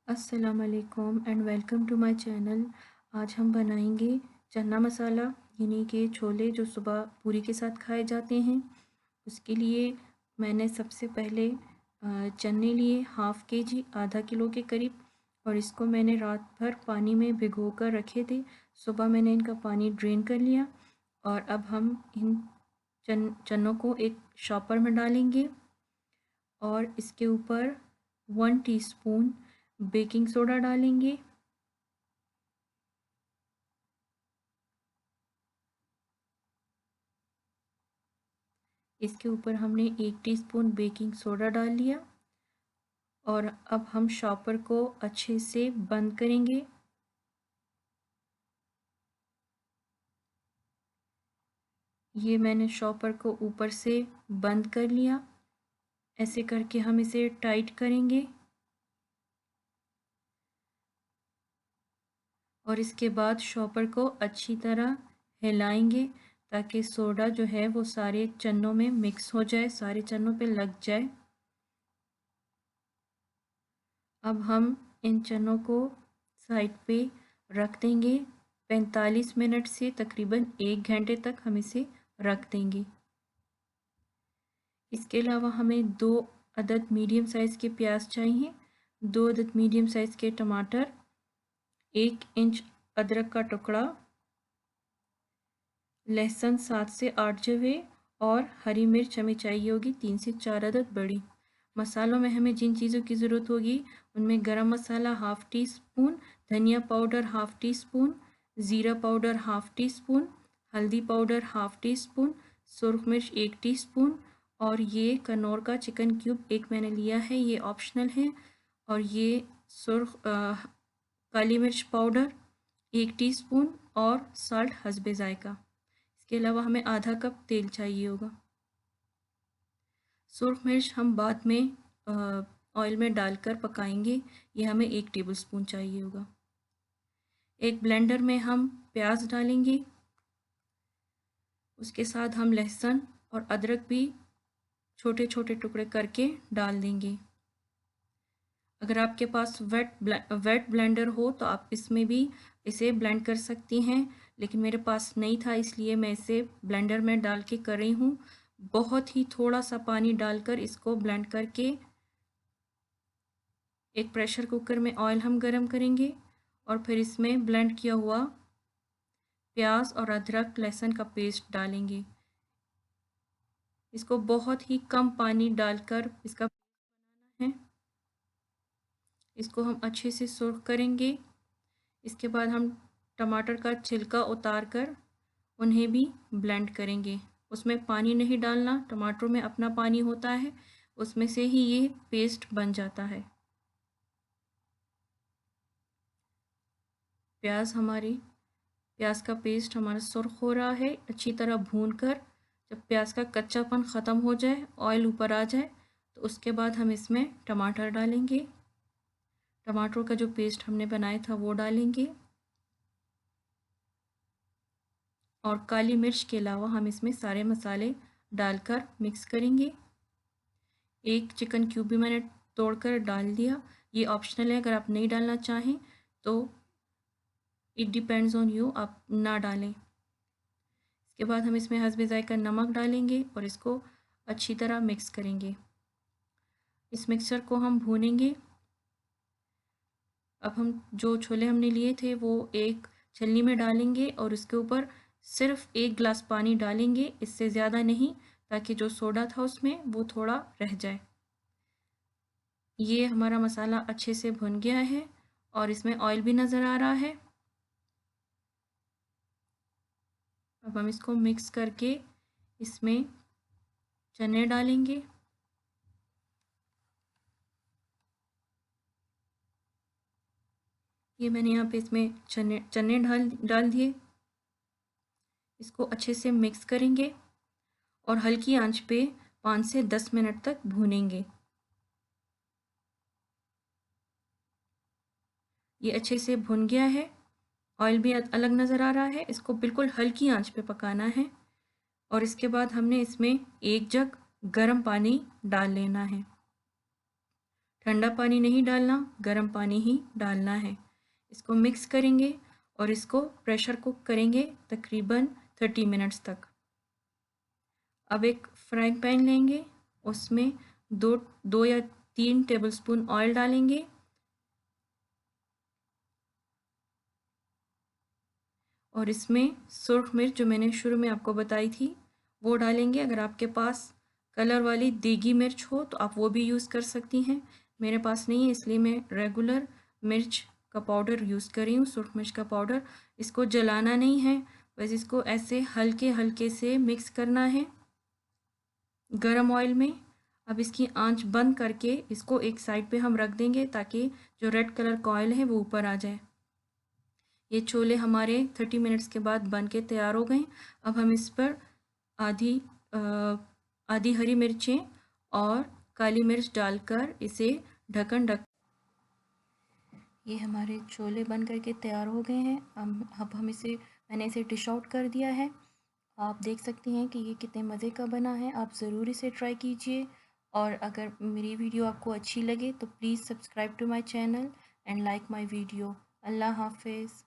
अस्सलाम वालेकुम and welcome to my channel. आज हम बनाएंगे चना मसाला, यानी कि छोले जो सुबह पूरी के साथ खाए जाते हैं। उसके लिए मैंने सबसे पहले चने लिए हाफ़ के जी, आधा किलो के करीब, और इसको मैंने रात भर पानी में भिगो कर रखे थे। सुबह मैंने इनका पानी ड्रेन कर लिया और अब हम इन चनों को एक शॉपर में डालेंगे और इसके ऊपर 1 टीस्पून बेकिंग सोडा डालेंगे। इसके ऊपर हमने 1 टीस्पून बेकिंग सोडा डाल लिया और अब हम शॉपर को अच्छे से बंद करेंगे। ये मैंने शॉपर को ऊपर से बंद कर लिया। ऐसे करके हम इसे टाइट करेंगे और इसके बाद शॉपर को अच्छी तरह हिलाएंगे ताकि सोडा जो है वो सारे चनों में मिक्स हो जाए, सारे चनों पे लग जाए। अब हम इन चनों को साइड पे रख देंगे। 45 मिनट से तकरीबन 1 घंटे तक हम इसे रख देंगे। इसके अलावा हमें 2 अदद मीडियम साइज़ के प्याज चाहिए, 2 अदद मीडियम साइज़ के टमाटर, 1 इंच अदरक का टुकड़ा, लहसुन 7 से 8 जवे और हरी मिर्च हमें चाहिए होगी 3 से 4 अदद बड़ी। मसालों में हमें जिन चीज़ों की ज़रूरत होगी उनमें गरम मसाला हाफ़ टी स्पून, धनिया पाउडर हाफ़ टी स्पून, ज़ीरा पाउडर हाफ़ टी स्पून, हल्दी पाउडर हाफ़ टी स्पून, सुरख मिर्च 1 टीस्पून और ये कनौर का चिकन क्यूब एक मैंने लिया है, ये ऑप्शनल है। और ये काली मिर्च पाउडर 1 टीस्पून और साल्ट हस्बे ज़ायका। इसके अलावा हमें आधा कप तेल चाहिए होगा। सुरख मिर्च हम बाद में ऑयल में डालकर पकाएंगे, ये हमें 1 टेबलस्पून चाहिए होगा। एक ब्लेंडर में हम प्याज डालेंगे, उसके साथ हम लहसुन और अदरक भी छोटे छोटे टुकड़े करके डाल देंगे। अगर आपके पास वेट ब्लेंडर हो तो आप इसमें भी इसे ब्लेंड कर सकती हैं, लेकिन मेरे पास नहीं था इसलिए मैं इसे ब्लेंडर में डाल के कर रही हूँ। बहुत ही थोड़ा सा पानी डालकर इसको ब्लेंड करके एक प्रेशर कुकर में ऑयल हम गरम करेंगे और फिर इसमें ब्लेंड किया हुआ प्याज और अदरक लहसुन का पेस्ट डालेंगे। इसको बहुत ही कम पानी डालकर इसका बनाना है। इसको हम अच्छे से सुर्ख करेंगे। इसके बाद हम टमाटर का छिलका उतार कर उन्हें भी ब्लेंड करेंगे। उसमें पानी नहीं डालना, टमाटरों में अपना पानी होता है, उसमें से ही ये पेस्ट बन जाता है। प्याज का पेस्ट हमारा सुर्ख हो रहा है। अच्छी तरह भूनकर जब प्याज का कच्चापन ख़त्म हो जाए, ऑयल ऊपर आ जाए, तो उसके बाद हम इसमें टमाटर डालेंगे। टमाटरों का जो पेस्ट हमने बनाया था वो डालेंगे और काली मिर्च के अलावा हम इसमें सारे मसाले डालकर मिक्स करेंगे। एक चिकन क्यूब भी मैंने तोड़कर डाल दिया, ये ऑप्शनल है, अगर आप नहीं डालना चाहें तो इट डिपेंड्स ऑन यू, आप ना डालें। इसके बाद हम इसमें हस्बे ज़ायका नमक डालेंगे और इसको अच्छी तरह मिक्स करेंगे। इस मिक्सचर को हम भूनेंगे। अब हम जो छोले हमने लिए थे वो एक छलनी में डालेंगे और उसके ऊपर सिर्फ 1 गिलास पानी डालेंगे, इससे ज़्यादा नहीं, ताकि जो सोडा था उसमें वो थोड़ा रह जाए। ये हमारा मसाला अच्छे से भुन गया है और इसमें ऑयल भी नज़र आ रहा है। अब हम इसको मिक्स करके इसमें चने डालेंगे। ये मैंने यहाँ पे इसमें चने चने डाल दिए। इसको अच्छे से मिक्स करेंगे और हल्की आंच पे 5 से 10 मिनट तक भूनेंगे। ये अच्छे से भुन गया है, ऑयल भी अलग नज़र आ रहा है। इसको बिल्कुल हल्की आंच पे पकाना है और इसके बाद हमने इसमें 1 जग गर्म पानी डाल लेना है। ठंडा पानी नहीं डालना, गर्म पानी ही डालना है। इसको मिक्स करेंगे और इसको प्रेशर कुक करेंगे तकरीबन 30 मिनट्स तक। अब एक फ्राइंग पैन लेंगे, उसमें दो या 3 टेबलस्पून ऑयल डालेंगे और इसमें सुर्ख मिर्च जो मैंने शुरू में आपको बताई थी वो डालेंगे। अगर आपके पास कलर वाली देगी मिर्च हो तो आप वो भी यूज़ कर सकती हैं। मेरे पास नहीं है इसलिए मैं रेगुलर मिर्च का पाउडर यूज़ कर रही हूँ, सुर्ख मिर्च का पाउडर। इसको जलाना नहीं है, बस इसको ऐसे हल्के हल्के से मिक्स करना है गरम ऑयल में। अब इसकी आंच बंद करके इसको एक साइड पे हम रख देंगे ताकि जो रेड कलर का ऑयल है वो ऊपर आ जाए। ये छोले हमारे 30 मिनट्स के बाद बन के तैयार हो गए। अब हम इस पर आधी आधी हरी मिर्चें और काली मिर्च डालकर इसे ढक ये हमारे छोले बन करके तैयार हो गए हैं। अब हम इसे मैंने इसे डिश आउट कर दिया है। आप देख सकते हैं कि ये कितने मज़े का बना है। आप ज़रूर इसे ट्राई कीजिए और अगर मेरी वीडियो आपको अच्छी लगे तो please subscribe to my channel and like my video. अल्लाह हाफ़िज़।